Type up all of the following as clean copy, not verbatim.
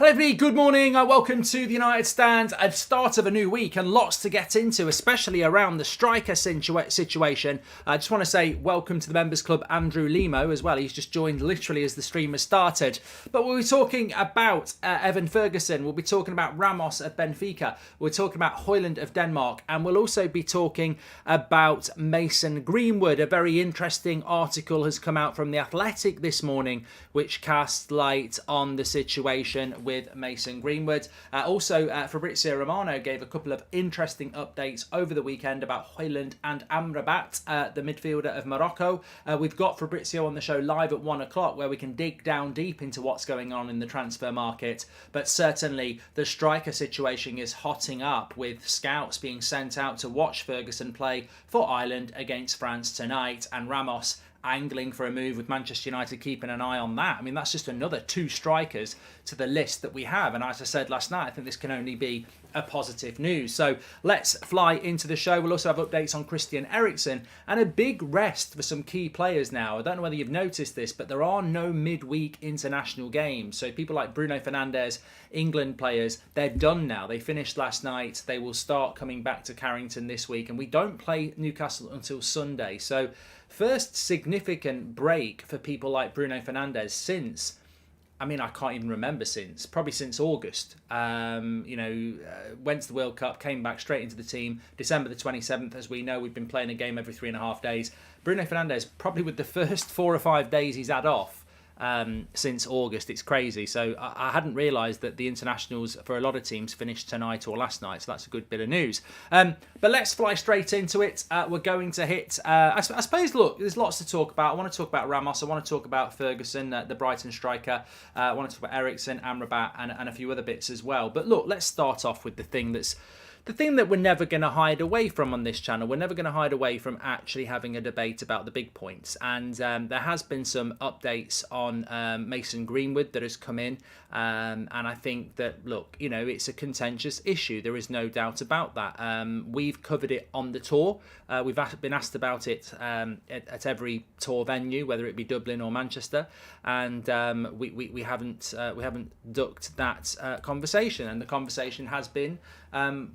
Hello everybody, good morning, welcome to the United Stand, at start of a new week and lots to get into, especially around the striker situation. I just want to say welcome to the Members Club, Andrew Limo as well. He's just joined literally as the stream has started. But we'll be talking about Evan Ferguson, we'll be talking about Ramos at Benfica, we're talking about Højlund of Denmark, and we'll also be talking about Mason Greenwood. A very interesting article has come out from The Athletic this morning, which casts light on the situation with Mason Greenwood. Fabrizio Romano gave a couple of interesting updates over the weekend about Højlund and Amrabat, the midfielder of Morocco. We've got Fabrizio on the show live at 1 o'clock where we can dig down deep into what's going on in the transfer market. But certainly the striker situation is hotting up, with scouts being sent out to watch Ferguson play for Ireland against France tonight, and Ramos angling for a move, with Manchester United keeping an eye on that. I mean, that's just another 2 strikers to the list that we have. And as I said last night, I think this can only be a positive news. So let's fly into the show. We'll also have updates on Christian Eriksen and a big rest for some key players now. I don't know whether you've noticed this, but there are no midweek international games. So people like Bruno Fernandes, England players, they're done now. They finished last night. They will start coming back to Carrington this week. And we don't play Newcastle until Sunday. So first significant break for people like Bruno Fernandes since, I can't even remember probably since August. Went to the World Cup, came back straight into the team. December the 27th, as we know, we've been playing a game every 3.5 days. Bruno Fernandes, probably with the first 4 or 5 days he's had off since August. It's crazy. So I hadn't realised that the internationals for a lot of teams finished tonight or last night. So that's a good bit of news. But let's fly straight into it. We're going to hit, I suppose, look, there's lots to talk about. I want to talk about Ramos. I want to talk about Ferguson, the Brighton striker. I want to talk about Eriksen, Amrabat, and a few other bits as well. But look, let's start off with the thing that we're never going to hide away from on this channel. We're never going to hide away from actually having a debate about the big points. And there has been some updates on Mason Greenwood that has come in. And I think that, look, it's a contentious issue. There is no doubt about that. We've covered it on the tour. We've been asked about it at every tour venue, whether it be Dublin or Manchester. And we haven't ducked that conversation. And the conversation has been,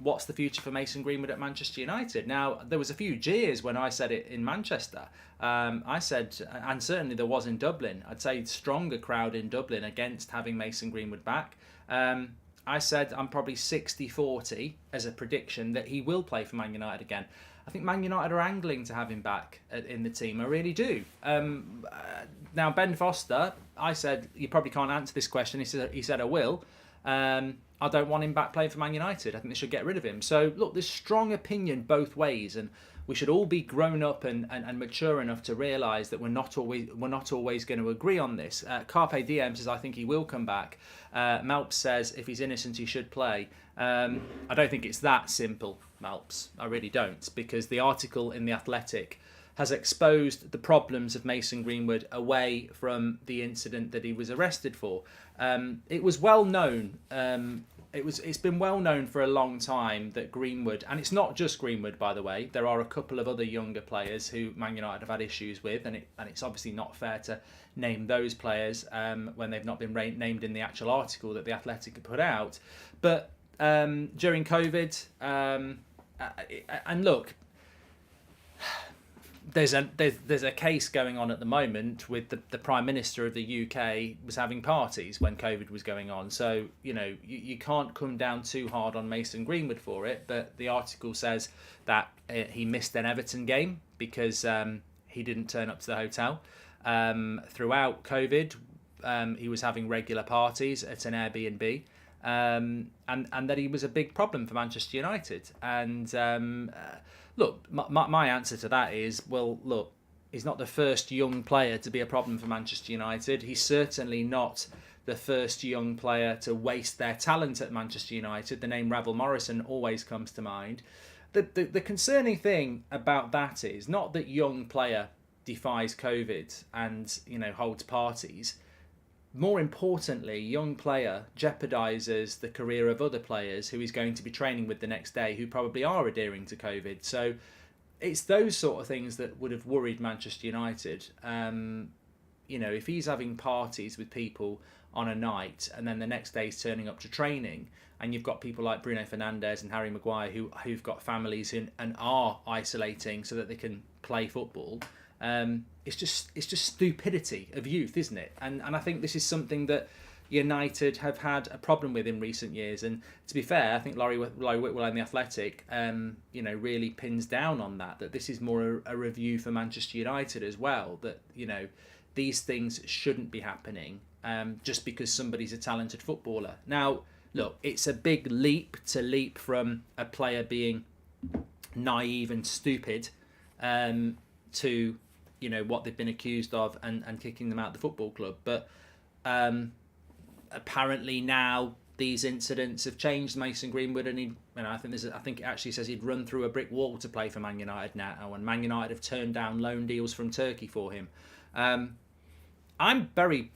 what's the future for Mason Greenwood at Manchester United? Now, there was a few jeers when I said it in Manchester. I said, and certainly there was in Dublin, I'd say stronger crowd in Dublin against having Mason Greenwood back. I said I'm probably 60-40 as a prediction that he will play for Man United again. I think Man United are angling to have him back in the team. I really do. Now, Ben Foster, I said, you probably can't answer this question. He said I will. I don't want him back playing for Man United. I think they should get rid of him. So, look, there's strong opinion both ways, and we should all be grown up and mature enough to realise that we're not always going to agree on this. Carpe Diem says, I think he will come back. Malps says, if he's innocent, he should play. I don't think it's that simple, Malps. I really don't, because the article in The Athletic has exposed the problems of Mason Greenwood away from the incident that he was arrested for. It was well known. It's been well known for a long time that Greenwood, and it's not just Greenwood, by the way. There are a couple of other younger players who Man United have had issues with, and it's obviously not fair to name those players when they've not been named in the actual article that The Athletic had put out. But during COVID, and look, there's a case going on at the moment with the Prime Minister of the UK was having parties when COVID was going on. So, you can't come down too hard on Mason Greenwood for it. But the article says that he missed an Everton game because he didn't turn up to the hotel. Throughout COVID, he was having regular parties at an Airbnb. And that he was a big problem for Manchester United. And look, my answer to that is, well, look, he's not the first young player to be a problem for Manchester United. He's certainly not the first young player to waste their talent at Manchester United. The name Ravel Morrison always comes to mind. The concerning thing about that is not that young player defies COVID and, holds parties. More importantly, young player jeopardises the career of other players who he's going to be training with the next day who probably are adhering to COVID. So it's those sort of things that would have worried Manchester United. If he's having parties with people on a night, and then the next day he's turning up to training, and you've got people like Bruno Fernandes and Harry Maguire who've got families and are isolating so that they can play football. It's just stupidity of youth, isn't it? And I think this is something that United have had a problem with in recent years. And to be fair, I think Laurie Whitwell in The Athletic, really pins down on that this is more a review for Manchester United as well. That these things shouldn't be happening just because somebody's a talented footballer. Now, look, it's a big leap from a player being naive and stupid to what they've been accused of and kicking them out of the football club. But apparently now these incidents have changed Mason Greenwood, and I think it actually says he'd run through a brick wall to play for Man United now, and Man United have turned down loan deals from Turkey for him. I'm very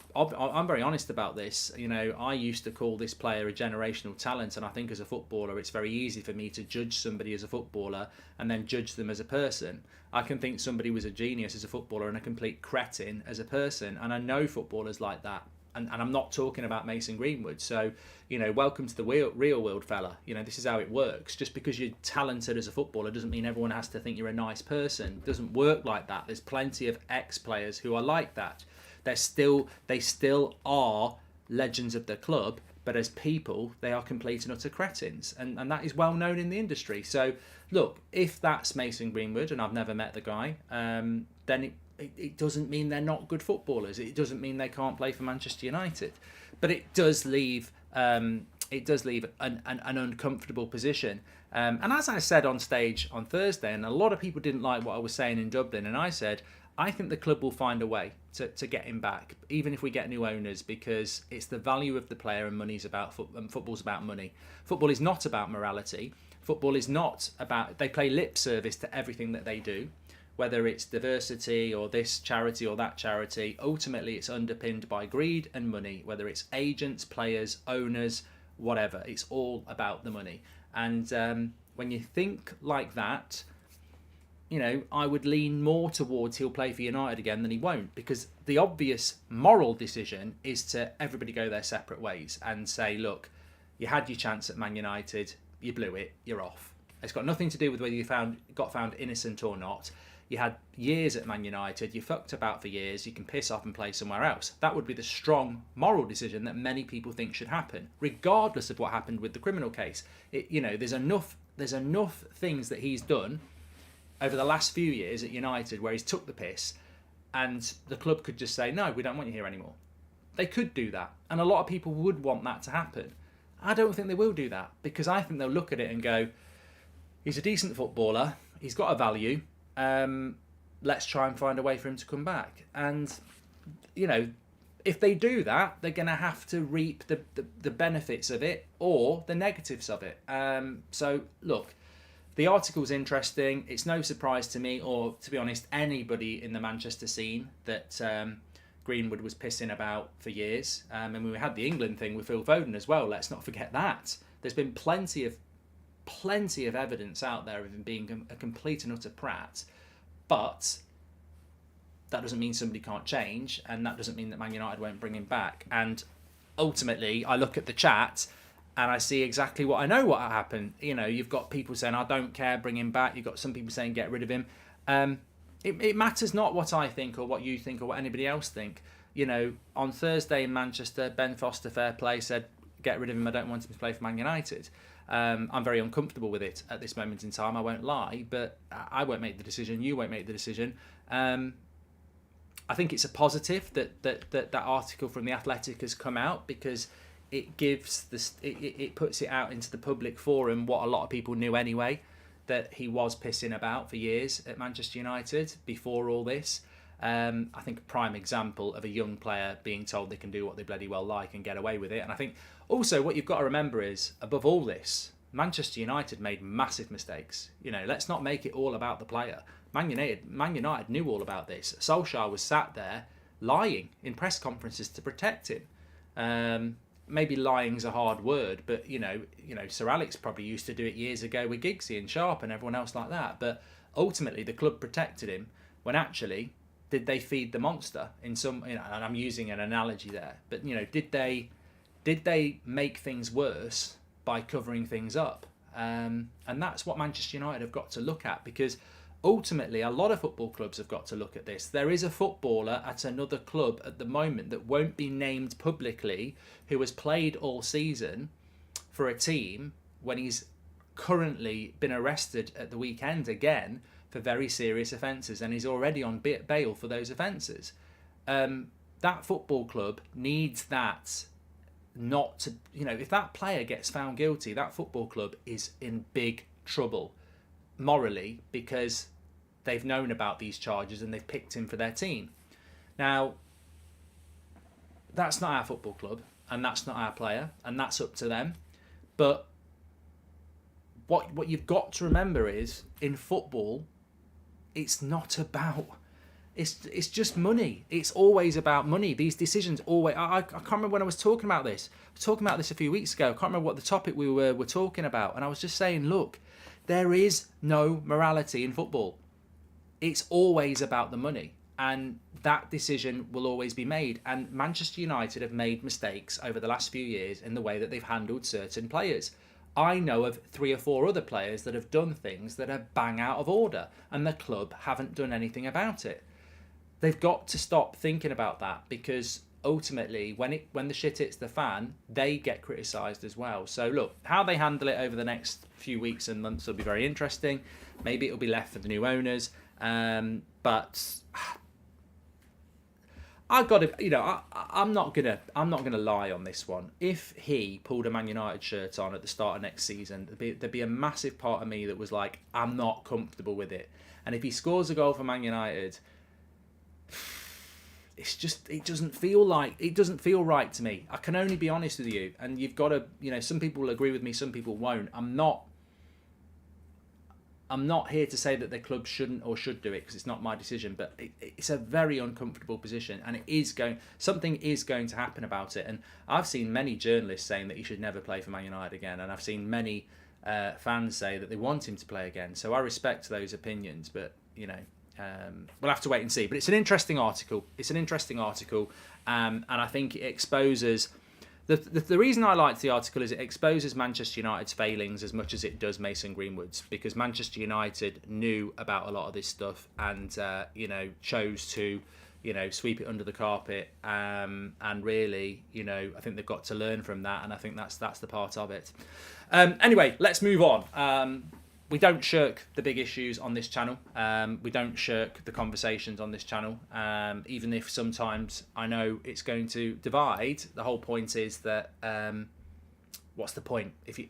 honest about this. I used to call this player a generational talent, and I think as a footballer it's very easy for me to judge somebody as a footballer and then judge them as a person. I can think somebody was a genius as a footballer and a complete cretin as a person, and I know footballers like that. And I'm not talking about Mason Greenwood. So, welcome to the real world, fella. This is how it works. Just because you're talented as a footballer doesn't mean everyone has to think you're a nice person. It doesn't work like that. There's plenty of ex-players who are like that. They still are legends of the club, but as people, they are complete and utter cretins. And that is well known in the industry. So, look, if that's Mason Greenwood, and I've never met the guy, then it doesn't mean they're not good footballers. It doesn't mean they can't play for Manchester United, but it does leave an uncomfortable position. And as I said on stage on Thursday, and a lot of people didn't like what I was saying in Dublin, and I said I think the club will find a way to get him back, even if we get new owners, because it's the value of the player, and money's about football's about money. Football is not about morality. Football is not about. They play lip service to everything that they do. Whether it's diversity or this charity or that charity, ultimately it's underpinned by greed and money. Whether it's agents, players, owners, whatever, it's all about the money. And when you think like that, I would lean more towards he'll play for United again than he won't, because the obvious moral decision is to everybody go their separate ways and say, look, you had your chance at Man United, you blew it, you're off. It's got nothing to do with whether you got found innocent or not. You had years at Man United, you fucked about for years, you can piss off and play somewhere else. That would be the strong moral decision that many people think should happen, regardless of what happened with the criminal case. There's enough things that he's done over the last few years at United where he's took the piss, and the club could just say, no, we don't want you here anymore. They could do that, and a lot of people would want that to happen. I don't think they will do that, because I think they'll look at it and go, he's a decent footballer, he's got a value, let's try and find a way for him to come back. And if they do that, they're going to have to reap the benefits of it or the negatives of it. So look, the article's interesting. It's no surprise to me, or to be honest, anybody in the Manchester scene, that Greenwood was pissing about for years. And we had the England thing with Phil Foden as well. Let's not forget that. There's been plenty of evidence out there of him being a complete and utter prat, but that doesn't mean somebody can't change, and that doesn't mean that Man United won't bring him back. And ultimately, I look at the chat and I see exactly what I know what happened. You've got people saying, I don't care, bring him back. You've got some people saying, get rid of him. It matters not what I think or what you think or what anybody else think. On Thursday in Manchester, Ben Foster, fair play, said, get rid of him, I don't want him to play for Man United. I'm very uncomfortable with it at this moment in time, I won't lie, but I won't make the decision, you won't make the decision. I think it's a positive that article from The Athletic has come out, because it gives it puts it out into the public forum what a lot of people knew anyway, that he was pissing about for years at Manchester United before all this. I think a prime example of a young player being told they can do what they bloody well like and get away with it. And I think also what you've got to remember is, above all this, Manchester United made massive mistakes. Let's not make it all about the player. Man United knew all about this. Solskjaer was sat there lying in press conferences to protect him. Maybe lying's a hard word, but Sir Alex probably used to do it years ago with Giggsy and Sharp and everyone else like that. But ultimately, the club protected him when actually did they feed the monster in some? And I'm using an analogy there, but did they make things worse by covering things up? And that's what Manchester United have got to look at, because ultimately a lot of football clubs have got to look at this. There is a footballer at another club at the moment that won't be named publicly who has played all season for a team when he's currently been arrested at the weekend again for very serious offences, and he's already on bail for those offences. That football club needs that not to, if that player gets found guilty, that football club is in big trouble morally, because they've known about these charges and they've picked him for their team. Now, that's not our football club, and that's not our player, and that's up to them. But what you've got to remember is, in football, it's not about, it's just money. It's always about money. These decisions always, I can't remember when I was talking about this. I was talking about this a few weeks ago. I can't remember what the topic we were talking about, and I was just saying, look, there is no morality in football. It's always about the money, and that decision will always be made. And Manchester United have made mistakes over the last few years in the way that they've handled certain players. I know of 3 or 4 other players that have done things that are bang out of order, and the club haven't done anything about it. They've got to stop thinking about that, because ultimately, when the shit hits the fan, they get criticised as well. So look, how they handle it over the next few weeks and months will be very interesting. Maybe it'll be left for the new owners, but I've got to, I'm not gonna lie on this one. If he pulled a Man United shirt on at the start of next season, there'd be a massive part of me that was like, I'm not comfortable with it. And if he scores a goal for Man United, it doesn't feel right to me. I can only be honest with you, and you've got to, some people will agree with me, some people won't. I'm not here to say that the club shouldn't or should do it, because it's not my decision, but it's a very uncomfortable position, and something is going to happen about it. And I've seen many journalists saying that he should never play for Man United again, and I've seen many fans say that they want him to play again. So I respect those opinions, but we'll have to wait and see. But it's an interesting article. And I think it exposes. The reason I liked the article is it exposes Manchester United's failings as much as it does Mason Greenwood's, because Manchester United knew about a lot of this stuff and chose to sweep it under the carpet, and really I think they've got to learn from that, and I think that's the part of it. Anyway, let's move on. We don't shirk the big issues on this channel. We don't shirk the conversations on this channel, even if sometimes I know it's going to divide. The whole point is that what's the point if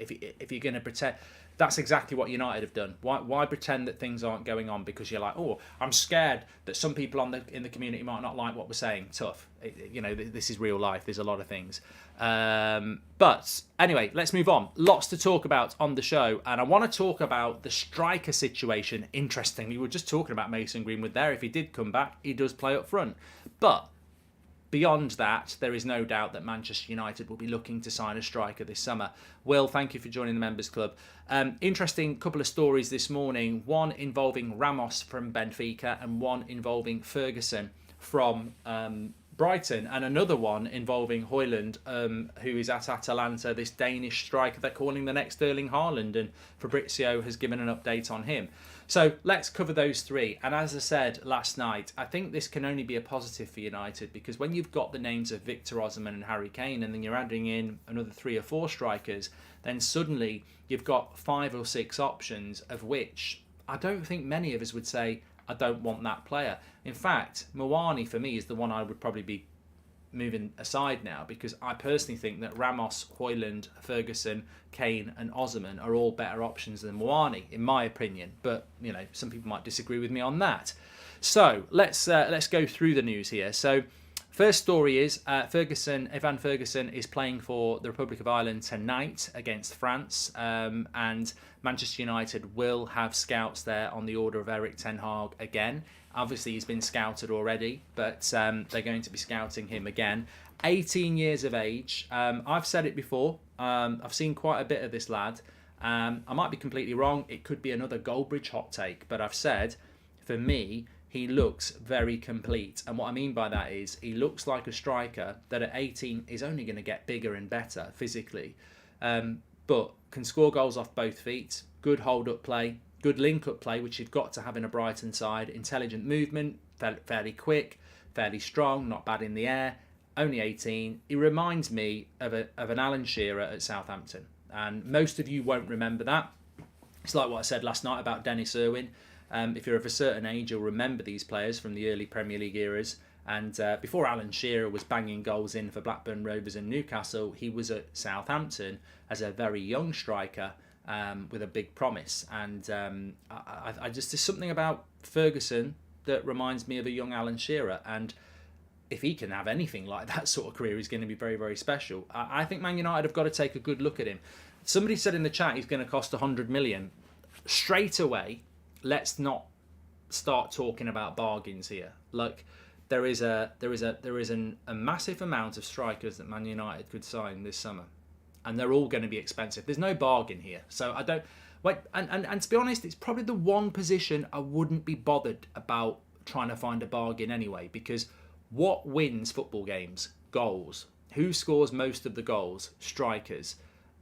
you're going to pretend? That's exactly what United have done. Why pretend that things aren't going on because you're like, oh, I'm scared that some people in the community might not like what we're saying. Tough. This is real life. There's a lot of things. But anyway, let's move on. Lots to talk about on the show, and I want to talk about the striker situation. Interestingly, we were just talking about Mason Greenwood there. If he did come back, he does play up front. But beyond that, there is no doubt that Manchester United will be looking to sign a striker this summer. Will, thank you for joining the Members Club. Interesting couple of stories this morning. One involving Ramos from Benfica and one involving Ferguson from Brighton, and another one involving Højlund, who is at Atalanta, this Danish striker they're calling the next Erling Haaland, and Fabrizio has given an update on him. So let's cover those three. And as I said last night, I think this can only be a positive for United, because when you've got the names of Victor Osimhen and Harry Kane, and then you're adding in another 3 or 4 strikers, then suddenly you've got 5 or 6 options, of which I don't think many of us would say, I don't want that player. In fact, Mawani for me is the one I would probably be moving aside now, because I personally think that Ramos, Højlund, Ferguson, Kane and Osimhen are all better options than Mawani, in my opinion. But some people might disagree with me on that. So let's go through the news here. So first story is Evan Ferguson is playing for the Republic of Ireland tonight against France, and Manchester United will have scouts there on the order of Erik ten Hag again. Obviously, he's been scouted already, but they're going to be scouting him again. 18 years of age. I've said it before. I've seen quite a bit of this lad. I might be completely wrong. It could be another Goldbridge hot take, but I've said, for me, he looks very complete. And what I mean by that is he looks like a striker that at 18 is only going to get bigger and better physically, but can score goals off both feet, good hold-up play, good link-up play, which you've got to have in a Brighton side, intelligent movement, fairly quick, fairly strong, not bad in the air, only 18. He reminds me of an Alan Shearer at Southampton, and most of you won't remember that. It's like what I said last night about Dennis Irwin. If you're of a certain age, you'll remember these players from the early Premier League eras. And before Alan Shearer was banging goals in for Blackburn Rovers and Newcastle, he was at Southampton as a very young striker with a big promise. And I just, there's something about Ferguson that reminds me of a young Alan Shearer. And if he can have anything like that sort of career, he's going to be very, very special. I think Man United have got to take a good look at him. Somebody said in the chat he's going to cost 100 million. Straight away, let's not start talking about bargains here. Like, there is a massive amount of strikers that Man United could sign this summer, and they're all going to be expensive. There's no bargain here, so I don't wait. And to be honest, it's probably the one position I wouldn't be bothered about trying to find a bargain anyway, because what wins football games? Goals. Who scores most of the goals? Strikers.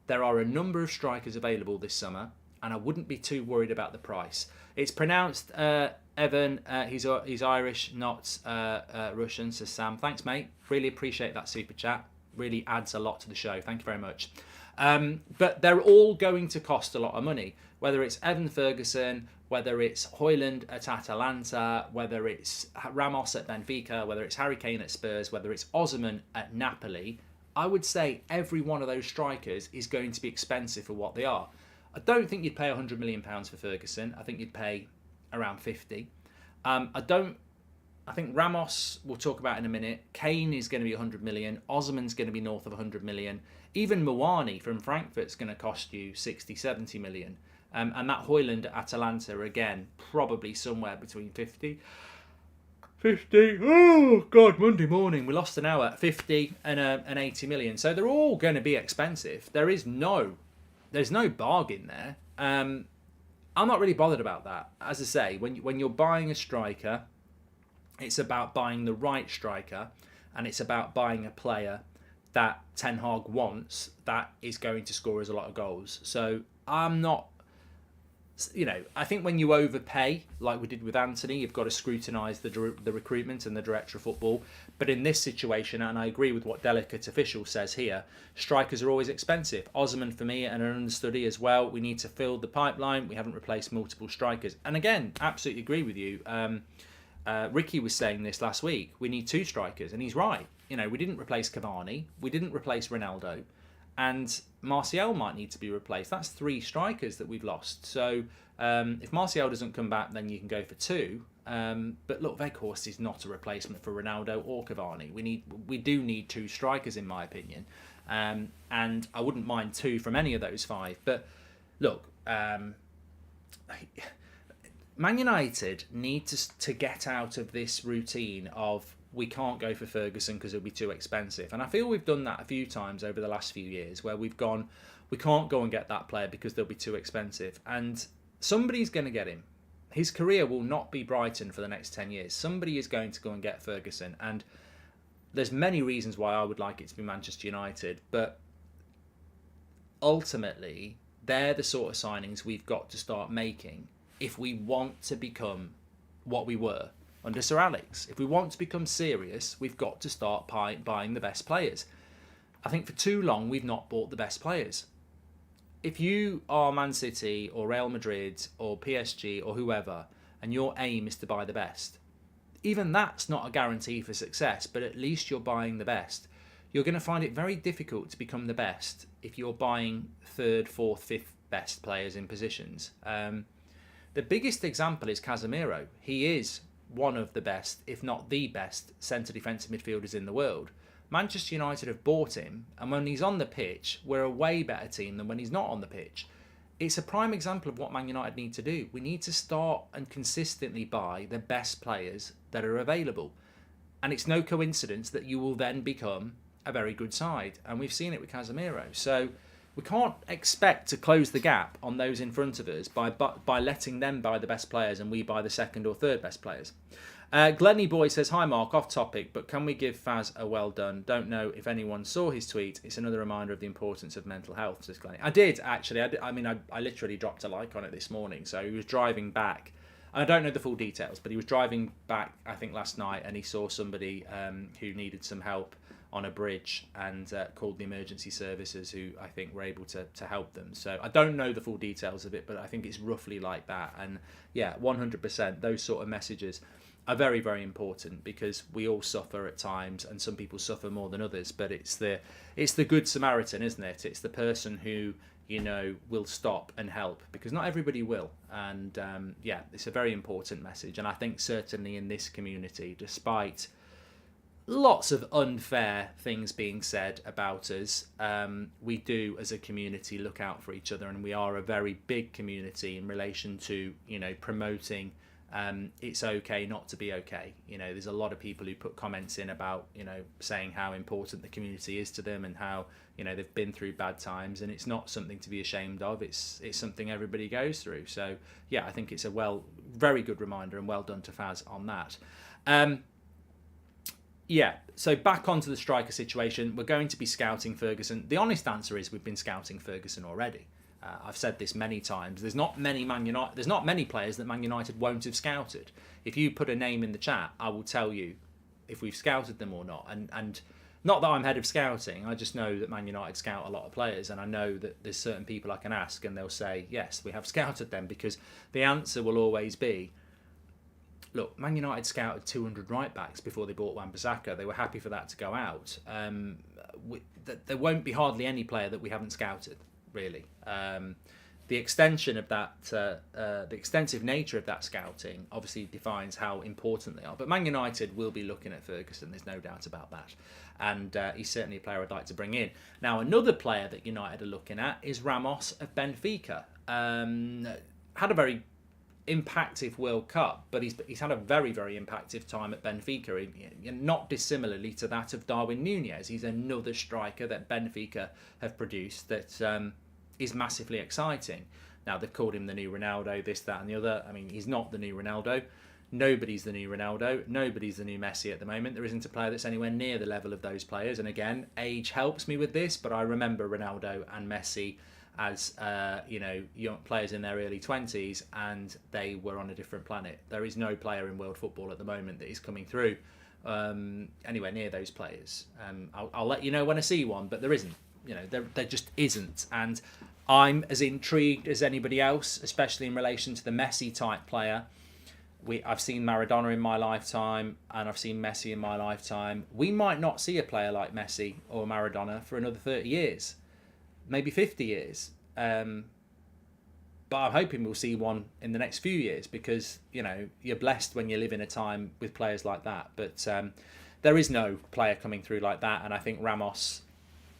There are a number of strikers available this summer, and I wouldn't be too worried about the price. It's pronounced Evan. He's Irish, not Russian, says Sam. Thanks, mate. Really appreciate that super chat. Really adds a lot to the show. Thank you very much. But they're all going to cost a lot of money. Whether it's Evan Ferguson, whether it's Højlund at Atalanta, whether it's Ramos at Benfica, whether it's Harry Kane at Spurs, whether it's Osimhen at Napoli, I would say every one of those strikers is going to be expensive for what they are. I don't think you'd pay £100 million for Ferguson. I think you'd pay around 50. I think Ramos, we'll talk about in a minute. Kane is going to be 100 million. Osimhen's going to be north of 100 million. Even Muani from Frankfurt's going to cost you 60, 70 million. And that Højlund at Atalanta, again, probably somewhere between 50. Oh, God, Monday morning. We lost an hour. 50 and 80 million. So they're all going to be expensive. There's no bargain there. I'm not really bothered about that. As I say, when you're buying a striker, it's about buying the right striker, and it's about buying a player that Ten Hag wants, that is going to score us a lot of goals. So I'm not, I think when you overpay, like we did with Anthony, you've got to scrutinise the recruitment and the director of football. But in this situation, and I agree with what Delicate Official says here, strikers are always expensive. Osimhen, for me, and an understudy as well. We need to fill the pipeline. We haven't replaced multiple strikers. And again, absolutely agree with you. Ricky was saying this last week. We need 2 strikers, and he's right. We didn't replace Cavani. We didn't replace Ronaldo. And Martial might need to be replaced. That's 3 strikers that we've lost. So if Martial doesn't come back, then you can go for 2. But look, Weghorst is not a replacement for Ronaldo or Cavani. We do need 2 strikers, in my opinion. And I wouldn't mind 2 from any of those 5. But look, Man United need to get out of this routine of we can't go for Ferguson because it'll be too expensive. And I feel we've done that a few times over the last few years where we've gone, we can't go and get that player because they'll be too expensive. And somebody's going to get him. His career will not be Brighton for the next 10 years. Somebody is going to go and get Ferguson. And there's many reasons why I would like it to be Manchester United. But ultimately, they're the sort of signings we've got to start making if we want to become what we were under Sir Alex. If we want to become serious, we've got to start buying the best players. I think for too long, we've not bought the best players. If you are Man City or Real Madrid or PSG or whoever, and your aim is to buy the best, even that's not a guarantee for success, but at least you're buying the best. You're going to find it very difficult to become the best if you're buying 3rd, 4th, 5th best players in positions. The biggest example is Casemiro. He is one of the best, if not the best, centre defensive midfielders in the world. Manchester United have bought him, and when he's on the pitch, we're a way better team than when he's not on the pitch. It's a prime example of what Man United need to do. We need to start and consistently buy the best players that are available. And it's no coincidence that you will then become a very good side. And we've seen it with Casemiro. So we can't expect to close the gap on those in front of us by letting them buy the best players and we buy the second or third best players. Glenny Boy says, hi Mark, off topic, but can we give Faz a well done? Don't know if anyone saw his tweet. It's another reminder of the importance of mental health, says Glenny. I did, actually. I literally dropped a like on it this morning. So he was driving back. I don't know the full details, but he was driving back, I think, last night, and he saw somebody who needed some help on a bridge and called the emergency services, who I think were able to help them. So I don't know the full details of it, but I think it's roughly like that. And yeah, 100%, those sort of messages are very, very important, because we all suffer at times, and some people suffer more than others. But it's the good Samaritan, isn't it? It's the person who, you know, will stop and help, because not everybody will. And yeah, it's a very important message. And I think certainly in this community, despite lots of unfair things being said about us, we do as a community look out for each other, and we are a very big community in relation to, you know, promoting it's okay not to be okay. You know, there's a lot of people who put comments in about, you know, saying how important the community is to them and how, you know, they've been through bad times, and it's not something to be ashamed of. It's something everybody goes through. So yeah, I think it's a very good reminder, and well done to Faz on that. Yeah, so back onto the striker situation. We're going to be scouting Ferguson. The honest answer is we've been scouting Ferguson already. I've said this many times. There's not many players that Man United won't have scouted. If you put a name in the chat, I will tell you if we've scouted them or not. And not that I'm head of scouting. I just know that Man United scout a lot of players, and I know that there's certain people I can ask, and they'll say yes, we have scouted them, because the answer will always be, look, Man United scouted 200 right backs before they bought Wan-Bissaka. They were happy for that to go out. There won't be hardly any player that we haven't scouted, really. The extension of that, the extensive nature of that scouting obviously defines how important they are. But Man United will be looking at Ferguson, there's no doubt about that. And he's certainly a player I'd like to bring in. Now, another player that United are looking at is Ramos of Benfica. Had a very impactful World Cup, but he's had a very, very impactful time at Benfica, not dissimilarly to that of Darwin Núñez. He's another striker that Benfica have produced that is massively exciting. Now, they've called him the new Ronaldo, this, that and the other. I mean, he's not the new Ronaldo. Nobody's the new Ronaldo. Nobody's the new Messi at the moment. There isn't a player that's anywhere near the level of those players. And again, age helps me with this, but I remember Ronaldo and Messi as young players in their early 20s, and they were on a different planet. There is no player in world football at the moment that is coming through anywhere near those players. I'll let you know when I see one, but there isn't. You know, there just isn't. And I'm as intrigued as anybody else, especially in relation to the Messi type player. I've seen Maradona in my lifetime, and I've seen Messi in my lifetime. We might not see a player like Messi or Maradona for another 30 years, maybe 50 years. But I'm hoping we'll see one in the next few years, because, you know, you're blessed when you live in a time with players like that. But there is no player coming through like that, and I think Ramos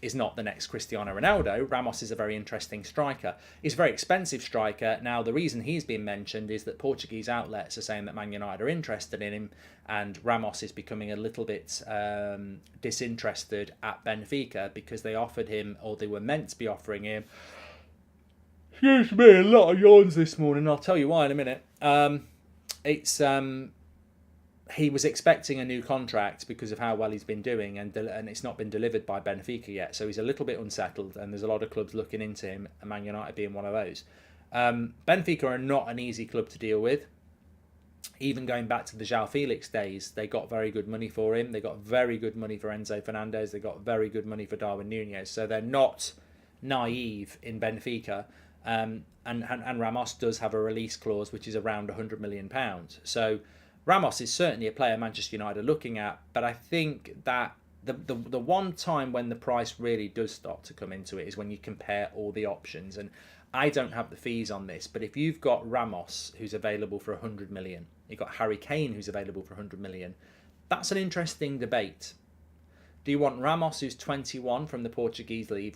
is not the next Cristiano Ronaldo. Ramos is a very interesting striker. He's a very expensive striker. Now, the reason he's been mentioned is that Portuguese outlets are saying that Man United are interested in him, and Ramos is becoming a little bit disinterested at Benfica, because they offered him, or they were meant to be offering him, excuse me, a lot of yawns this morning. I'll tell you why in a minute. He was expecting a new contract because of how well he's been doing, and it's not been delivered by Benfica yet. So he's a little bit unsettled, and there's a lot of clubs looking into him, and Man United being one of those. Benfica are not an easy club to deal with. Even going back to the João Felix days, they got very good money for him. They got very good money for Enzo Fernandez. They got very good money for Darwin Núñez. So they're not naive in Benfica. And Ramos does have a release clause, which is around £100 million. So Ramos is certainly a player Manchester United are looking at, but I think that the one time when the price really does start to come into it is when you compare all the options. And I don't have the fees on this, but if you've got Ramos, who's available for 100 million, you've got Harry Kane, who's available for 100 million, that's an interesting debate. Do you want Ramos, who's 21 from the Portuguese league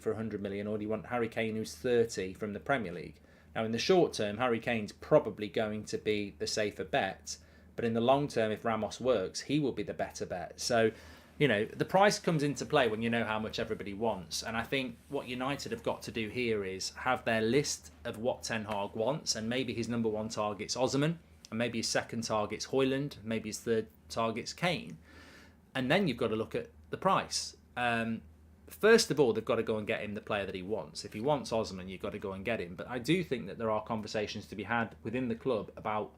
for 100 million, or do you want Harry Kane, who's 30 from the Premier League? Now, in the short term, Harry Kane's probably going to be the safer bet, but in the long term, if Ramos works, he will be the better bet. So you know, the price comes into play when you know how much everybody wants. And I think what United have got to do here is have their list of what Ten Hag wants, and maybe his number one target's Osman, and maybe his second target's Højlund, maybe his third target's Kane. And then you've got to look at the price. First of all, they've got to go and get him the player that he wants. If he wants Osman, you've got to go and get him. But I do think that there are conversations to be had within the club about,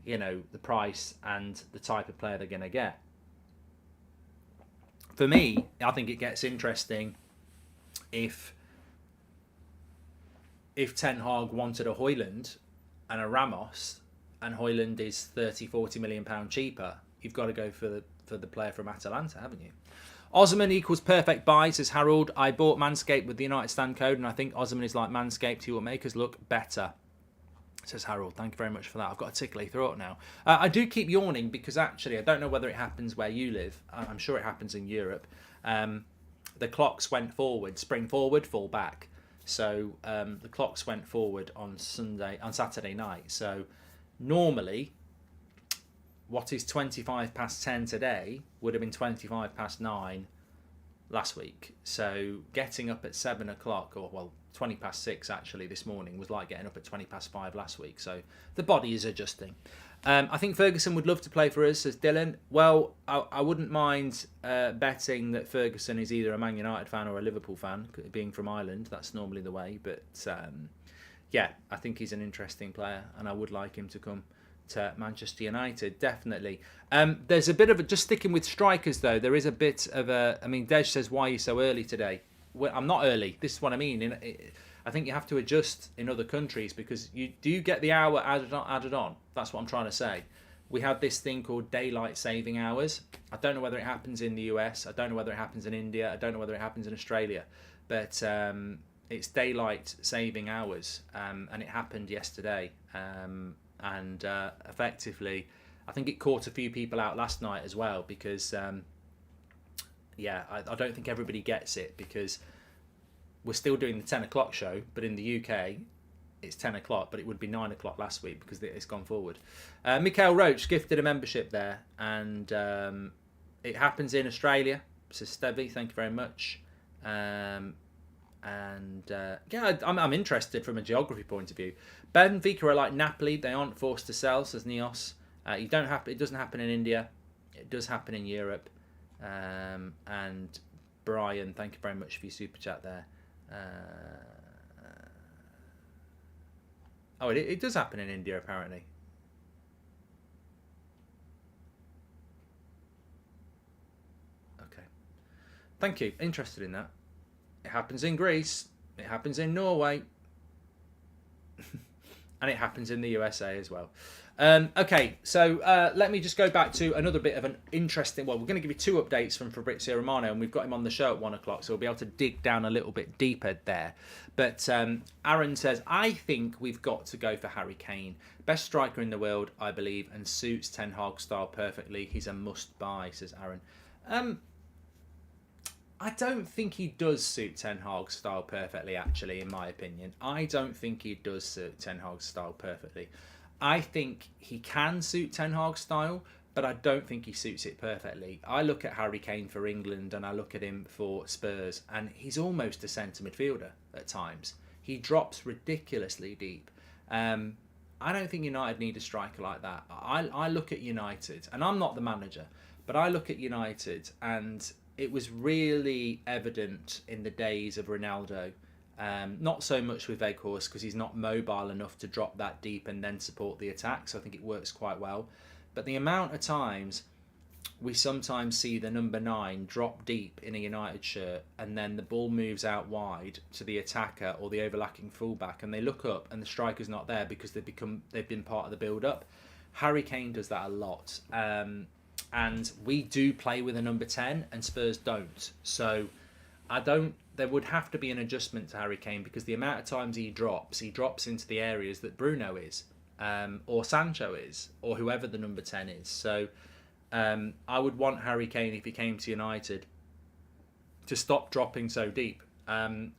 you know, the price and the type of player they're going to get. For me, I think it gets interesting if Ten Hag wanted a Højlund and a Ramos, and Højlund is 30-40 million pound cheaper. You've got to go for the player from Atalanta, haven't you? Osman equals perfect buy, says Harold. I bought Manscaped with the United Stand code, and I think Osman is like Manscaped. He will make us look better, says Harold. Thank you very much for that. I've got a tickly throat now. I do keep yawning because actually I don't know whether it happens where you live. I'm sure it happens in Europe. The clocks went forward, spring forward, fall back. So the clocks went forward on Saturday night. So normally, what is 25 past 10 today would have been 25 past 9 last week. So getting up at 7 o'clock, or well, 20 past 6 actually this morning, was like getting up at 20 past 5 last week. So the body is adjusting. I think Ferguson would love to play for us, says Dylan. Well, I wouldn't mind betting that Ferguson is either a Man United fan or a Liverpool fan, being from Ireland. That's normally the way. But yeah, I think he's an interesting player, and I would like him to come to Manchester United, definitely. There's a bit of a, just sticking with strikers though, there is a bit of a, I mean, Dej says, why are you so early today? Well, I'm not early. This is what I mean. I think you have to adjust in other countries because you do get the hour added on. That's what I'm trying to say. We have this thing called daylight saving hours. I don't know whether it happens in the US. I don't know whether it happens in India. I don't know whether it happens in Australia. But it's daylight saving hours, and it happened yesterday. And effectively, I think it caught a few people out last night as well because, yeah, I don't think everybody gets it because we're still doing the 10 o'clock show, but in the UK, it's 10 o'clock, but it would be 9 o'clock last week because it's gone forward. Mikhail Roach gifted a membership there, and it happens in Australia, says Stevie, thank you very much. Yeah, I'm interested from a geography point of view. Benfica are like Napoli; they aren't forced to sell, says Neos. It doesn't happen in India. It does happen in Europe. And Brian, thank you very much for your super chat there. It does happen in India apparently. Okay, thank you. Interested in that. It happens in Greece, it happens in Norway, and it happens in the USA as well. Okay, so let me just go back to another bit of an interesting... Well, we're going to give you two updates from Fabrizio Romano, and we've got him on the show at 1 o'clock, so we'll be able to dig down a little bit deeper there. But Aaron says, I think we've got to go for Harry Kane. Best striker in the world, I believe, and suits Ten Hag style perfectly. He's a must-buy, says Aaron. I don't think he does suit Ten Hag's style perfectly, actually, in my opinion. I don't think he does suit Ten Hag's style perfectly. I think he can suit Ten Hag's style, but I don't think he suits it perfectly. I look at Harry Kane for England and I look at him for Spurs, and he's almost a centre midfielder at times. He drops ridiculously deep. I don't think United need a striker like that. I look at United, and I'm not the manager, but I look at United, and it was really evident in the days of Ronaldo. Not so much with Weghorst because he's not mobile enough to drop that deep and then support the attack, so I think it works quite well. But the amount of times we sometimes see the number 9 drop deep in a United shirt and then the ball moves out wide to the attacker or the overlapping fullback, and they look up and the striker's not there because they've been part of the build-up. Harry Kane does that a lot. And we do play with a number 10 and Spurs don't. So there would have to be an adjustment to Harry Kane because the amount of times he drops into the areas that Bruno is, or Sancho is, or whoever the number 10 is. So I would want Harry Kane, if he came to United, to stop dropping so deep.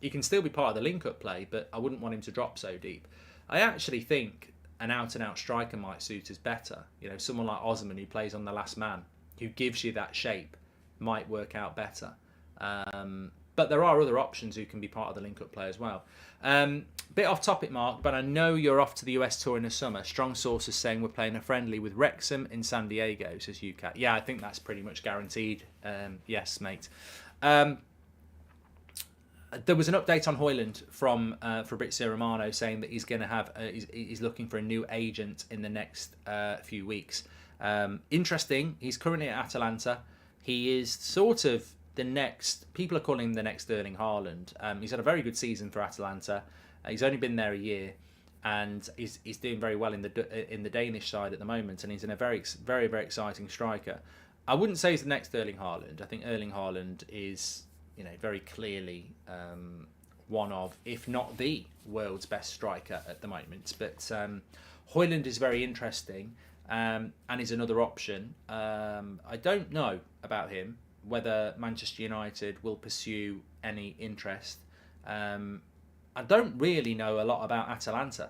He can still be part of the link-up play, but I wouldn't want him to drop so deep. I actually think an out-and-out striker might suit us better. You know, someone like Osman who plays on the last man, who gives you that shape. might work out better. But there are other options who can be part of the link-up play as well. Bit off topic, Mark, but I know you're off to the US tour in the summer. Strong sources saying we're playing a friendly with Wrexham in San Diego, says UCAT. Yeah, I think that's pretty much guaranteed. Yes, mate. There was an update on Højlund from Fabrizio Romano saying that he's going to have he's looking for a new agent in the next few weeks. Interesting. He's currently at Atalanta. He is sort of the next. People are calling him the next Erling Haaland. He's had a very good season for Atalanta. He's only been there a year, and he's doing very well in the Danish side at the moment. And he's in a very exciting striker. I wouldn't say he's the next Erling Haaland. I think Erling Haaland is, very clearly one of, if not the world's best striker at the moment. But Højlund is very interesting, and is another option. I don't know about him, whether Manchester United will pursue any interest. I don't really know a lot about Atalanta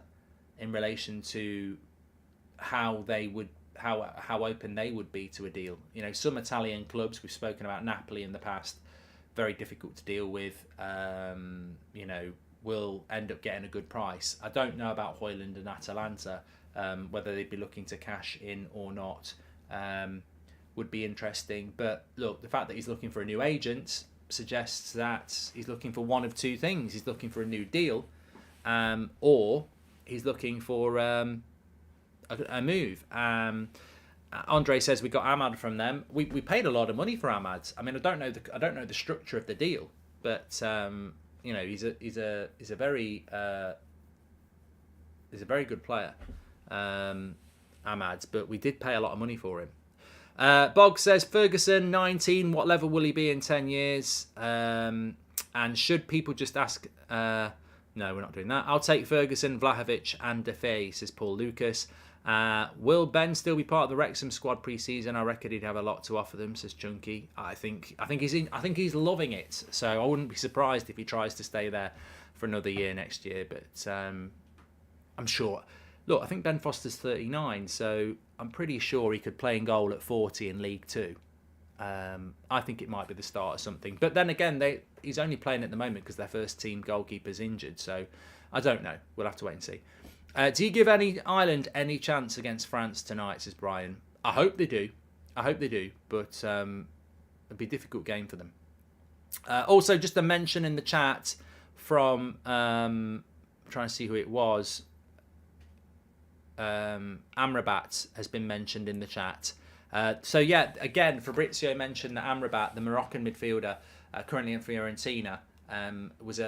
in relation to how open they would be to a deal. Some Italian clubs, we've spoken about Napoli in the past, very difficult to deal with, will end up getting a good price. I don't know about Højlund and Atalanta, whether they'd be looking to cash in or not, would be interesting. But look, the fact that he's looking for a new agent suggests that he's looking for one of two things. He's looking for a new deal, or he's looking for a move. Andre says we got Ahmad from them. We paid a lot of money for Ahmad. I mean, I don't know the structure of the deal, but he's a very good player, Ahmad. But we did pay a lot of money for him. Bog says Ferguson 19. What level will he be in 10 years? And should people just ask? No, we're not doing that. I'll take Ferguson, Vlahovic, and Defay, says Paul Lucas. Will Ben still be part of the Wrexham squad pre-season? I reckon he'd have a lot to offer them, says Chunky. I think he's loving it. So I wouldn't be surprised if he tries to stay there for another year next year. But I'm sure. Look, I think Ben Foster's 39, so I'm pretty sure he could play in goal at 40 in League Two. I think it might be the start of something. But then again, he's only playing at the moment because their first team goalkeeper's injured. So I don't know. We'll have to wait and see. Do you give Ireland any chance against France tonight, says Brian? I hope they do. But it'd be a difficult game for them. Also, just a mention in the chat from, I'm trying to see who it was. Amrabat has been mentioned in the chat. So yeah, again, Fabrizio mentioned that Amrabat, the Moroccan midfielder, currently in Fiorentina, was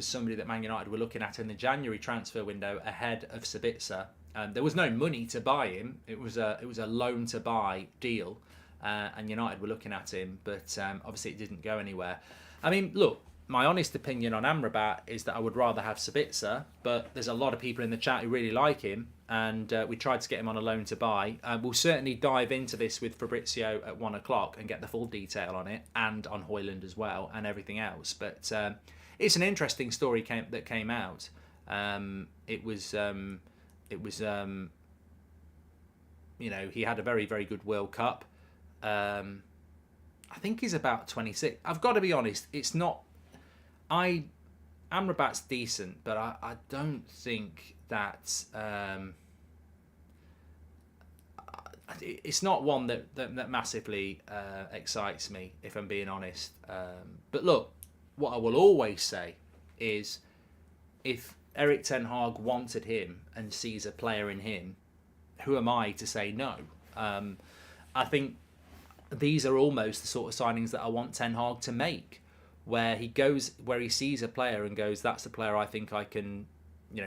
somebody that Man United were looking at in the January transfer window ahead of Sabitzer. There was no money to buy him. It was a loan to buy deal, and United were looking at him, but obviously it didn't go anywhere. I mean, look, my honest opinion on Amrabat is that I would rather have Sabitzer, but there's a lot of people in the chat who really like him, and we tried to get him on a loan to buy. We'll certainly dive into this with Fabrizio at 1 o'clock and get the full detail on it, and on Højlund as well, and everything else. But it's an interesting story that came out. It was he had a very, very good World Cup. I think he's about 26. I've got to be honest, it's not. Amrabat's decent, but I don't think that it's not one that massively excites me, if I'm being honest. But look, what I will always say is, if Erik ten Hag wanted him and sees a player in him, who am I to say no? I think these are almost the sort of signings that I want Ten Hag to make, where he sees a player and goes, that's the player I think I can,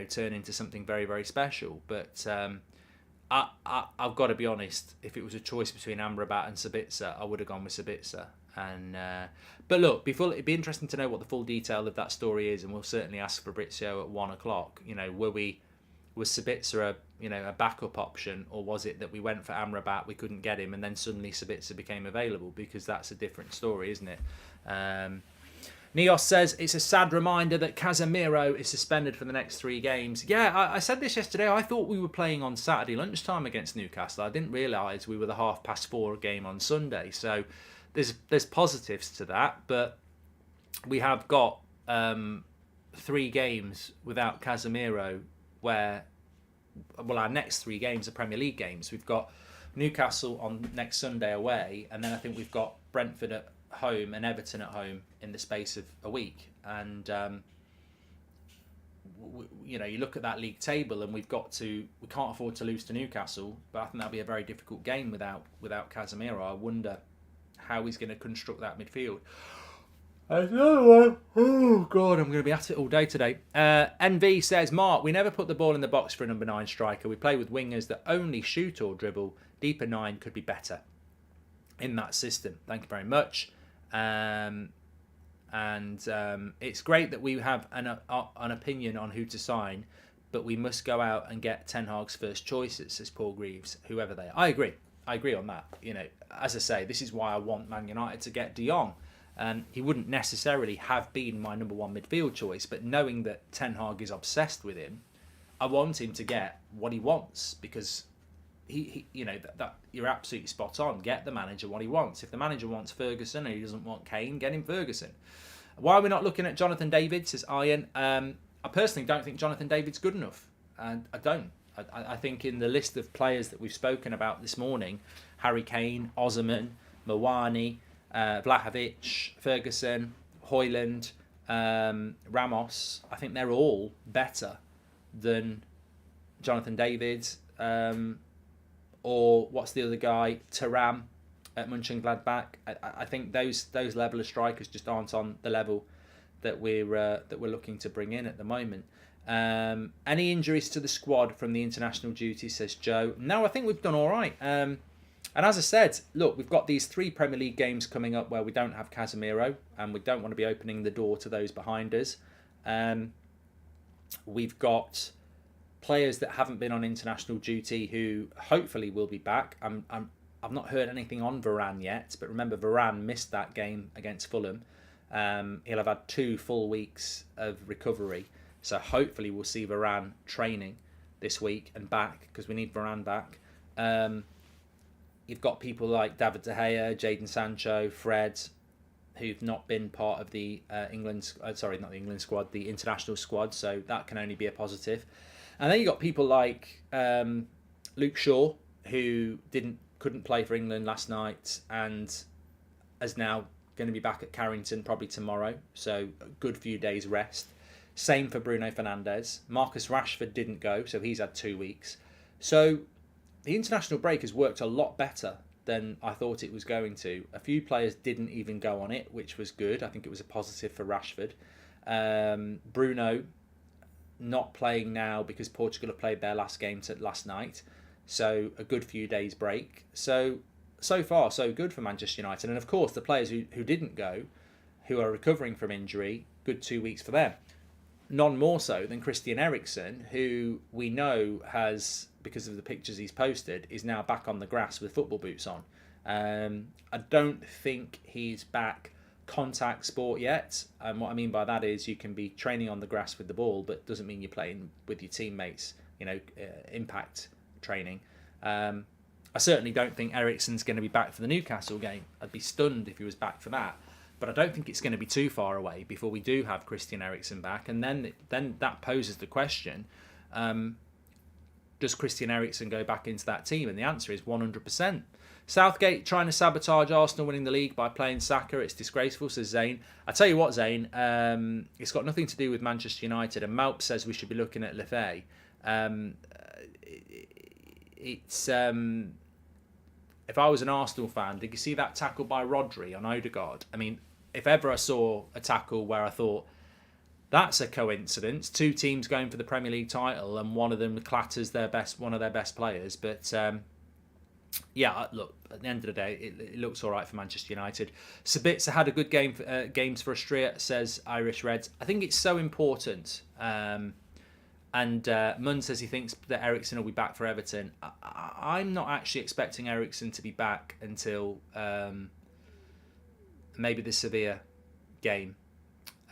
turn into something very, very special. But I've got to be honest, if it was a choice between Amrabat and Sabitzer, I would have gone with Sabitzer. But look, it'd be interesting to know what the full detail of that story is, and we'll certainly ask Fabrizio at 1 o'clock. Was Sabitzer a backup option, or was it that we went for Amrabat, we couldn't get him, and then suddenly Sabitzer became available? Because that's a different story, isn't it? Neos says it's a sad reminder that Casemiro is suspended for the next 3 games. Yeah, I said this yesterday. I thought we were playing on Saturday lunchtime against Newcastle. I didn't realise we were the 4:30 game on Sunday. So there's positives to that, but we have got 3 games without Casemiro, where our next 3 games are Premier League games. We've got Newcastle on next Sunday away, and then I think we've got Brentford at home and Everton at home in the space of a week. And you look at that league table, and we can't afford to lose to Newcastle, but I think that'll be a very difficult game without Casemiro. I wonder how he's going to construct that midfield. Another one. Oh God, I'm going to be at it all day today. NV says, Mark, we never put the ball in the box for a number 9 striker. We play with wingers that only shoot or dribble. Deeper 9 could be better in that system. Thank you very much. It's great that we have an opinion on who to sign, but we must go out and get Ten Hag's first choices, says Paul Greaves, whoever they are. I agree on that. As I say, this is why I want Man United to get De Jong. He wouldn't necessarily have been my number 1 midfield choice, but knowing that Ten Hag is obsessed with him, I want him to get what he wants, because he that you're absolutely spot on. Get the manager what he wants. If the manager wants Ferguson and he doesn't want Kane, get him Ferguson. Why are we not looking at Jonathan David, says Ian? I personally don't think Jonathan David's good enough. And I don't. I think in the list of players that we've spoken about this morning, Harry Kane, Osimhen, Mawani, Vlahovic, Ferguson, Højlund, Ramos, I think they're all better than Jonathan David, or what's the other guy, Thuram at Mönchengladbach. I think those level of strikers just aren't on the level that we're looking to bring in at the moment. Any injuries to the squad from the international duty, says Joe? No, I think we've done all right. And as I said, look, we've got these 3 Premier League games coming up where we don't have Casemiro, and we don't want to be opening the door to those behind us. We've got players that haven't been on international duty who hopefully will be back. I've not heard anything on Varane yet, but remember, Varane missed that game against Fulham. He'll have had 2 full weeks of recovery, so hopefully we'll see Varane training this week and back, because we need Varane back. You've got people like David De Gea, Jadon Sancho, Fred, who've not been part of the the international squad, so that can only be a positive. And then you've got people like Luke Shaw, who couldn't play for England last night and is now going to be back at Carrington probably tomorrow, so a good few days rest. Same for Bruno Fernandes. Marcus Rashford didn't go, so he's had 2 weeks. So the international break has worked a lot better than I thought it was going to. A few players didn't even go on it, which was good. I think it was a positive for Rashford. Bruno not playing now because Portugal have played their last game last night. So a good few days break. So far, so good for Manchester United. And of course, the players who didn't go, who are recovering from injury, good 2 weeks for them. None more so than Christian Eriksen, who we know has, because of the pictures he's posted, is now back on the grass with football boots on. I don't think he's back contact sport yet. And what I mean by that is you can be training on the grass with the ball, but doesn't mean you're playing with your teammates, impact training. I certainly don't think Eriksen's going to be back for the Newcastle game. I'd be stunned if he was back for that. But I don't think it's going to be too far away before we do have Christian Eriksen back. And then that poses the question, does Christian Eriksen go back into that team? And the answer is 100%. Southgate trying to sabotage Arsenal winning the league by playing Saka. It's disgraceful, says Zane. I tell you what, Zane, it's got nothing to do with Manchester United. And Malp says we should be looking at Lefebvre. If I was an Arsenal fan, did you see that tackle by Rodri on Odegaard? I mean, if ever I saw a tackle where I thought, that's a coincidence, 2 teams going for the Premier League title and one of them clatters one of their best players. But look, at the end of the day, it looks all right for Manchester United. Sabitzer had a good games for Austria, says Irish Reds. I think it's so important. And Munn says he thinks that Eriksen will be back for Everton. I'm not actually expecting Eriksen to be back until maybe the Sevilla game,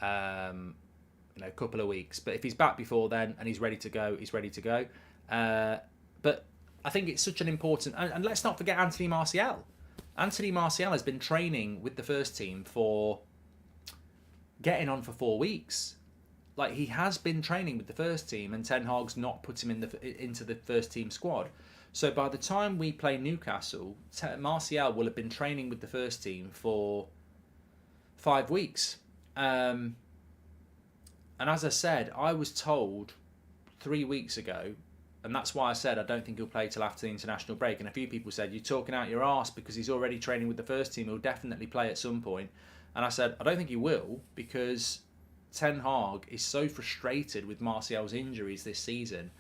a couple of weeks. But if he's back before then and he's ready to go, he's ready to go. But I think it's such an important... And let's not forget Anthony Martial. Anthony Martial has been training with the first team for getting on for 4 weeks. Like, he has been training with the first team, and Ten Hag's not put him into the first team squad. So by the time we play Newcastle, Martial will have been training with the first team for 5 weeks. And as I said, I was told 3 weeks ago, and that's why I said I don't think he'll play till after the international break. And a few people said, you're talking out your arse because he's already training with the first team. He'll definitely play at some point. And I said, I don't think he will, because Ten Hag is so frustrated with Martial's injuries this season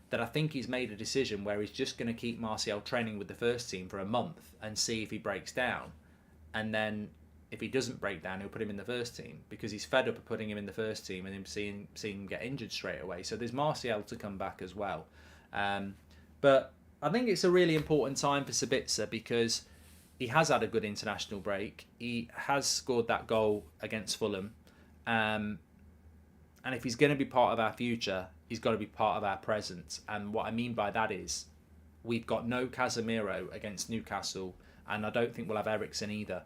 that I think he's made a decision where he's just going to keep Martial training with the first team for a month and see if he breaks down. And then if he doesn't break down, he'll put him in the first team, because he's fed up of putting him in the first team and him seeing him get injured straight away. So there's Martial to come back as well. But I think it's a really important time for Sabitzer, because he has had a good international break. He has scored that goal against Fulham. And if he's going to be part of our future, he's got to be part of our present. And what I mean by that is we've got no Casemiro against Newcastle, and I don't think we'll have Eriksen either.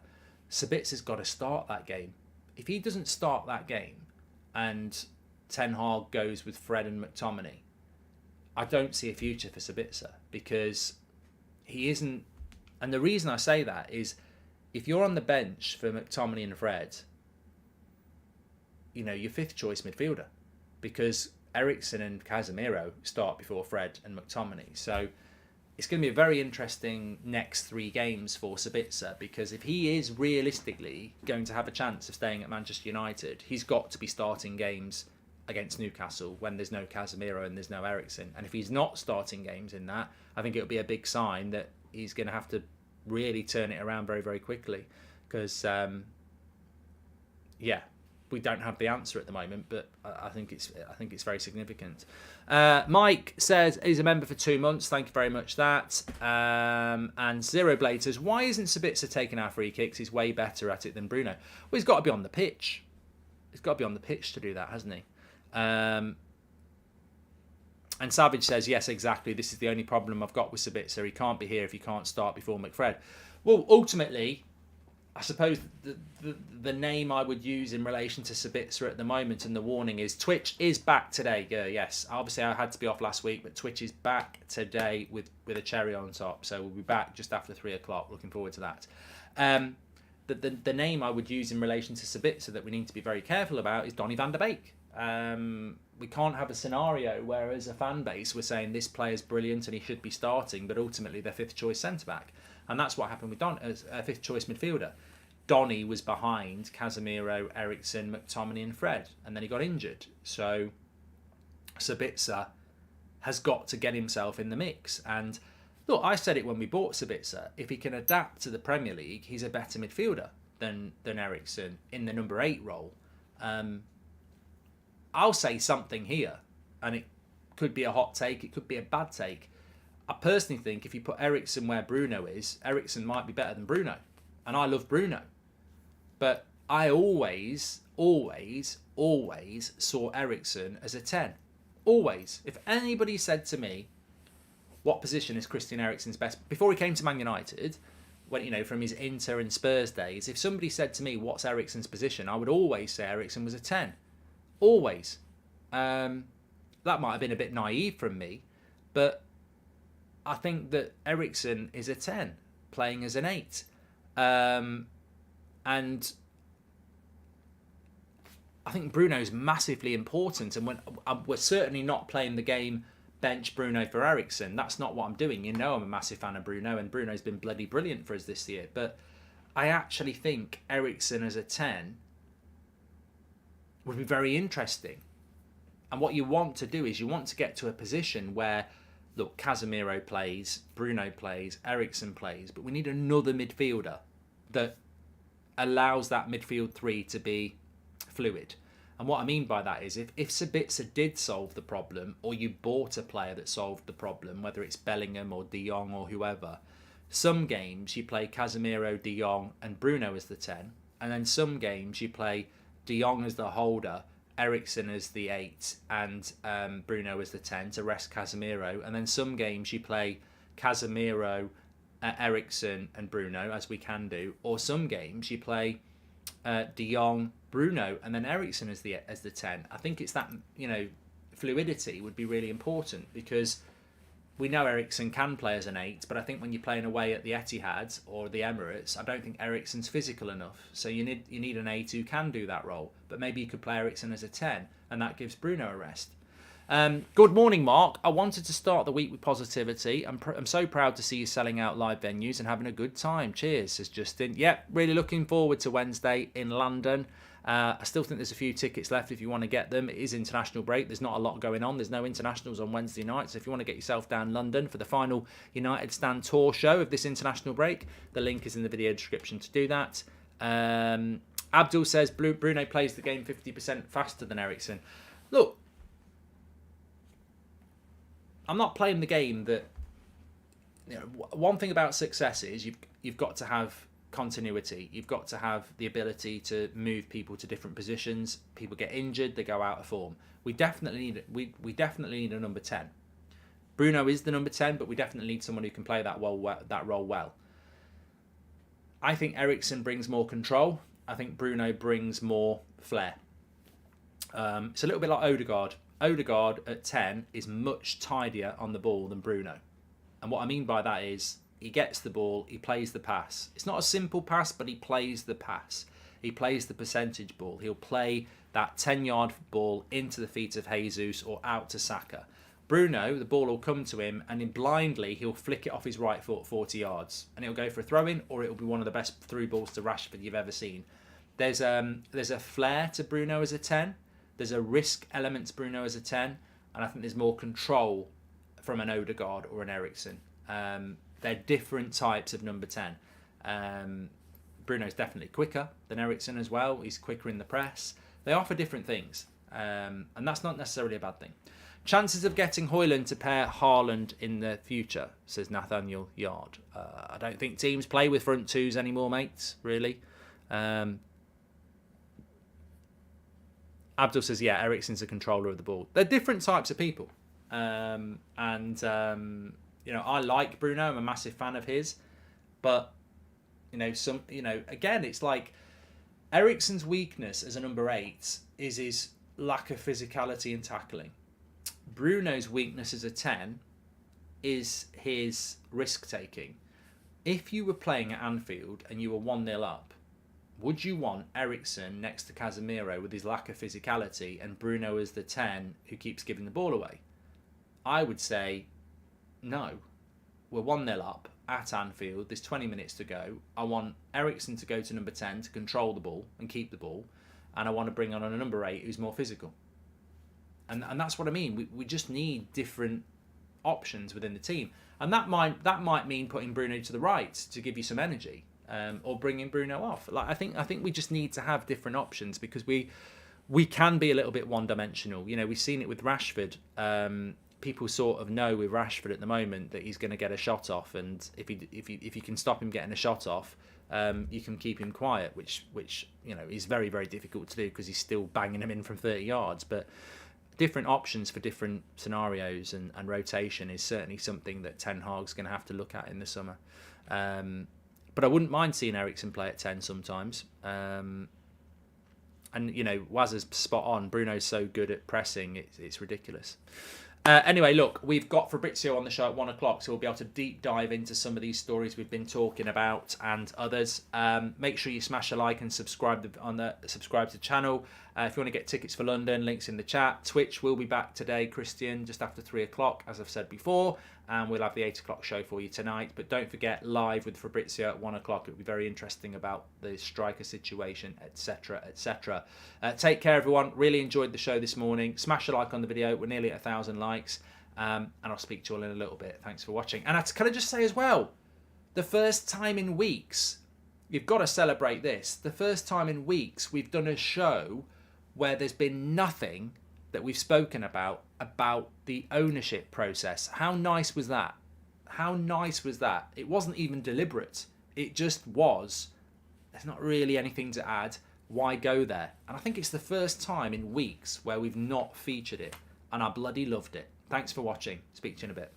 Sabitzer's got to start that game. If he doesn't start that game and Ten Hag goes with Fred and McTominay, I don't see a future for Sabitzer, because he isn't. And the reason I say that is, if you're on the bench for McTominay and Fred, you know, your fifth choice midfielder, because Eriksen and Casemiro start before Fred and McTominay. So it's going to be a very interesting next 3 games for Sabitzer, because if he is realistically going to have a chance of staying at Manchester United, he's got to be starting games against Newcastle when there's no Casemiro and there's no Eriksen. And if he's not starting games in that, I think it'll be a big sign that he's going to have to really turn it around very, very quickly, because we don't have the answer at the moment, but I think it's very significant. Mike says he's a member for 2 months. Thank you very much, that. And Zero Blade says, why isn't Sabitzer taking our free kicks? He's way better at it than Bruno. Well, he's got to be on the pitch. He's got to be on the pitch to do that, hasn't he? And Savage says, yes, exactly. This is the only problem I've got with Sabitzer. He can't be here if he can't start before McFred. Well, ultimately, I suppose the name I would use in relation to Sabitzer at the moment, and the warning is, Twitch is back today. Yes, obviously I had to be off last week, but Twitch is back today with a cherry on top. So we'll be back just after 3 o'clock. Looking forward to that. The name I would use in relation to Sabitzer that we need to be very careful about is Donny van der Beek. We can't have a scenario where, as a fan base, we're saying this player's brilliant and he should be starting, but ultimately they're fifth choice centre back. And that's what happened with Don as a fifth choice midfielder. Donny was behind Casemiro, Eriksen, McTominay and Fred, and then he got injured. So Sabitzer has got to get himself in the mix. And look, I said it when we bought Sabitzer, if he can adapt to the Premier League, he's a better midfielder than Eriksen in the number 8 role. I'll say something here, and it could be a hot take, it could be a bad take. I personally think if you put Eriksen where Bruno is, Eriksen might be better than Bruno. And I love Bruno. But I always saw Eriksen as a 10. Always. If anybody said to me, what position is Christian Eriksen's best? Before he came to Man United, when, from his Inter and Spurs days, if somebody said to me, what's Eriksen's position? I would always say Eriksen was a 10. Always. That might have been a bit naive from me, but I think that Eriksen is a 10, playing as an 8. And I think Bruno's massively important. And we're certainly not playing the game bench Bruno for Eriksen. That's not what I'm doing. You know I'm a massive fan of Bruno, and Bruno's been bloody brilliant for us this year. But I actually think Eriksen as a 10 would be very interesting. And what you want to do is you want to get to a position where, look, Casemiro plays, Bruno plays, Eriksen plays, but we need another midfielder that allows that midfield 3 to be fluid. And what I mean by that is if Sabitzer did solve the problem, or you bought a player that solved the problem, whether it's Bellingham or De Jong or whoever, some games you play Casemiro, De Jong and Bruno as the 10, and then some games you play De Jong as the holder, Eriksen as the 8 and Bruno as the 10 to rest Casemiro. And then some games you play Casemiro, Eriksen and Bruno, as we can do, or some games you play De Jong, Bruno, and then Eriksen as the 10. I think it's that, fluidity would be really important, because we know Eriksen can play as an 8, but I think when you're playing away at the Etihad or the Emirates, I don't think Eriksen's physical enough. So you need an 8 who can do that role, but maybe you could play Eriksen as a 10, and that gives Bruno a rest. Good morning, Mark. I wanted to start the week with positivity. I'm so proud to see you selling out live venues and having a good time. Cheers, says Justin. Yep, really looking forward to Wednesday in London. I still think there's a few tickets left if you want to get them. It is international break. There's not a lot going on. There's no internationals on Wednesday night. So if you want to get yourself down London for the final United Stand tour show of this international break, the link is in the video description to do that. Abdul says Bruno plays the game 50% faster than Eriksen. Look, I'm not playing the game that... one thing about success is you've got to have continuity. You've got to have the ability to move people to different positions. People get injured, they go out of form. We definitely need a number 10. Bruno is the number 10, but we definitely need someone who can play that role well. I think Eriksen brings more control. I think Bruno brings more flair. It's a little bit like Odegaard. Odegaard at 10 is much tidier on the ball than Bruno. And what I mean by that is he gets the ball, he plays the pass. It's not a simple pass, but he plays the pass. He plays the percentage ball. He'll play that 10-yard ball into the feet of Jesus or out to Saka. Bruno, the ball will come to him, and blindly he'll flick it off his right foot 40 yards. And it'll go for a throw-in, or it'll be one of the best through balls to Rashford you've ever seen. There's a flair to Bruno as a 10. There's a risk element to Bruno as a 10. And I think there's more control from an Odegaard or an Eriksen. They're different types of number 10. Bruno's definitely quicker than Eriksen as well. He's quicker in the press. They offer different things. And that's not necessarily a bad thing. Chances of getting Højlund to pair Haaland in the future, says Nathaniel Yard. I don't think teams play with front twos anymore, mates, really. Abdul says, yeah, Eriksen's a controller of the ball. They're different types of people. I like Bruno. I'm a massive fan of his. But, again, it's like Eriksen's weakness as a number 8 is his lack of physicality and tackling. Bruno's weakness as a 10 is his risk-taking. If you were playing at Anfield and you were 1-0 up, would you want Eriksen next to Casemiro with his lack of physicality and Bruno as the 10 who keeps giving the ball away? I would say no. We're 1-0 up at Anfield. There's 20 minutes to go. I want Eriksen to go to number 10 to control the ball and keep the ball. And I want to bring on a number 8 who's more physical. And that's what I mean. We just need different options within the team. And that might mean putting Bruno to the right to give you some energy. Or bringing Bruno off. I think we just need to have different options, because we can be a little bit one-dimensional. We've seen it with Rashford. People sort of know with Rashford at the moment that he's going to get a shot off, and if you can stop him getting a shot off, you can keep him quiet, which is very, very difficult to do because he's still banging him in from 30 yards. But different options for different scenarios and rotation is certainly something that Ten Hag's going to have to look at in the summer. But I wouldn't mind seeing Eriksen play at 10 sometimes. And, Waz is spot on. Bruno's so good at pressing, it's ridiculous. Anyway, look, we've got Fabrizio on the show at 1 o'clock, so we'll be able to deep dive into some of these stories we've been talking about and others. Make sure you smash a like and subscribe to the channel. If you want to get tickets for London, links in the chat. Twitch will be back today, Christian, just after 3 o'clock, as I've said before. And we'll have the 8 o'clock show for you tonight. But don't forget, live with Fabrizio at 1 o'clock. It'll be very interesting about the striker situation, etc., etc. Take care, everyone. Really enjoyed the show this morning. Smash a like on the video. We're nearly at 1,000 likes. And I'll speak to you all in a little bit. Thanks for watching. And can I just say as well, the first time in weeks, you've got to celebrate this. The first time in weeks we've done a show where there's been nothing that we've spoken about the ownership process. How nice was that? How nice was that? It wasn't even deliberate. It just was. There's not really anything to add. Why go there? And I think it's the first time in weeks where we've not featured it. And I bloody loved it. Thanks for watching. Speak to you in a bit.